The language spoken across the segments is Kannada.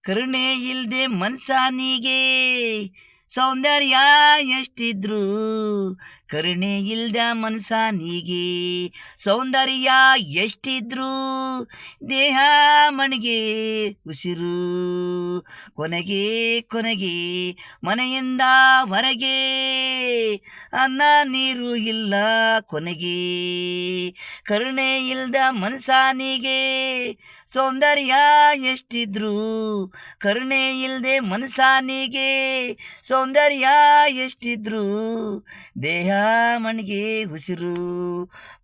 ಕರುಣೆ ಇಲ್ದೆ ಮನ್ಸಾನಿಗೆ ಸೌಂದರ್ಯ ಎಷ್ಟಿದ್ರು ಕರುಣೆ ಇಲ್ದ ಮನ್ಸಾನಿಗೆ ಸೌಂದರ್ಯ ಎಷ್ಟಿದ್ರು ದೇಹ ಮಣಿಗೆ ಉಸಿರು ಕೊನೆಗೆ ಕೊನೆಗೆ ಮನೆಯಿಂದ ಹೊರಗೆ ಅನ್ನ ನೀರು ಇಲ್ಲ ಕೊನೆಗೆ ಕರುಣೆ ಇಲ್ದ ಮನ್ಸಾನಿಗೆ ಸೌಂದರ್ಯ ಎಷ್ಟಿದ್ರು ಕರುಣೆ ಇಲ್ದೆ ಮನಸಾನಿಗೆ ಸೌಂದರ್ಯ ಎಷ್ಟಿದ್ರು ದೇಹ ಮಣಿಗೆ ಉಸಿರು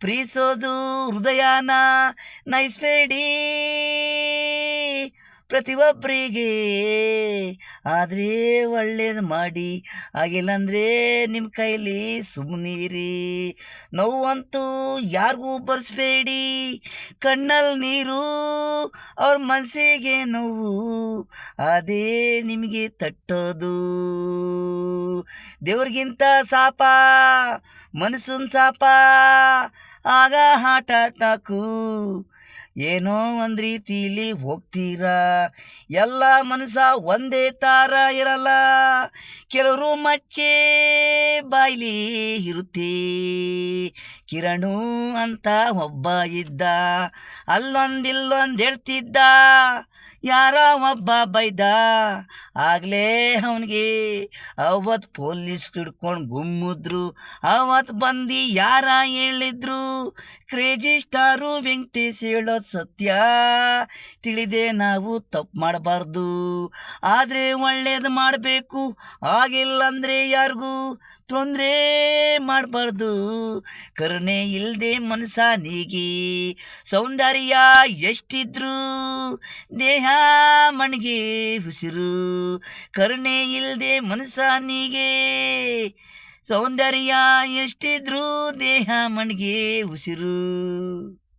ಪ್ರೀಸೋದು ಹೃದಯನ ನೈಸ್ಬೇಡಿ ಪ್ರತಿಯೊಬ್ಬರಿಗೆ ಆದರೆ ಒಳ್ಳೇದು ಮಾಡಿ ಆಗಿಲ್ಲಂದರೆ ನಿಮ್ಮ ಕೈಲಿ ಸುಮ್ಮನಿರಿ ನೋವಂತೂ ಯಾರಿಗೂ ಬರ್ಸ್ಬೇಡಿ ಕಣ್ಣಲ್ಲಿ ನೀರು ಅವ್ರ ಮನಸ್ಸಿಗೆ ನೋವು ಅದೇ ನಿಮಗೆ ತಟ್ಟೋದು ದೇವ್ರಿಗಿಂತ ಸಾಪ ಮನಸ್ಸಿನ ಸಾಪ ಆಗ ಹಾರ್ಟ್ ಅಟ್ಯಾಕು ಏನೋ ಒಂದು ರೀತಿಲಿ ಹೋಗ್ತೀರಾ ಎಲ್ಲ ಮನಸ್ಸ ಒಂದೇ ಥರ ಇರಲ್ಲ ಕೆಲವರು ಮಚ್ಚೆ ಬಾಯ್ಲಿ ಇರುತ್ತೆ ಕಿರಣು ಅಂತ ಒಬ್ಬ ಇದ್ದ ಅಲ್ಲೊಂದಿಲ್ಲೊಂದು ಹೇಳ್ತಿದ್ದ ಯಾರೋ ಒಬ್ಬ ಬೈದ ಆಗಲೇ ಅವನಿಗೆ ಅವತ್ತು ಪೊಲೀಸ್ ಹಿಡ್ಕೊಂಡು ಗುಮ್ಮಿದ್ರು ಅವತ್ತು ಬಂದು ಯಾರ ಹೇಳಿದ್ರು ಕ್ರೇಜಿ ಸ್ಟಾರು ವೆಂಕಟೇಶ್ ಹೇಳೋದು ಸತ್ಯ ತಿಳಿದೆ ನಾವು ತಪ್ಪು ಮಾಡಬಾರ್ದು ಆದರೆ ಒಳ್ಳೇದು ಮಾಡಬೇಕು ಆಗಿಲ್ಲಂದರೆ ಯಾರಿಗೂ ತೊಂದರೆ ಮಾಡಬಾರ್ದು ಕರುಣೆ ಇಲ್ಲದೆ ಮನಸಾನಿಗೆ ಸೌಂದರ್ಯ ಎಷ್ಟಿದ್ರು ದೇಹ ಮಣಿಗೆ ಉಸಿರು ಕರುಣೆ ಇಲ್ಲದೆ ಮನಸಾನಿಗೆ ಸೌಂದರ್ಯ ಎಷ್ಟಿದ್ರು ದೇಹ ಮಣಿಗೆ ಉಸಿರು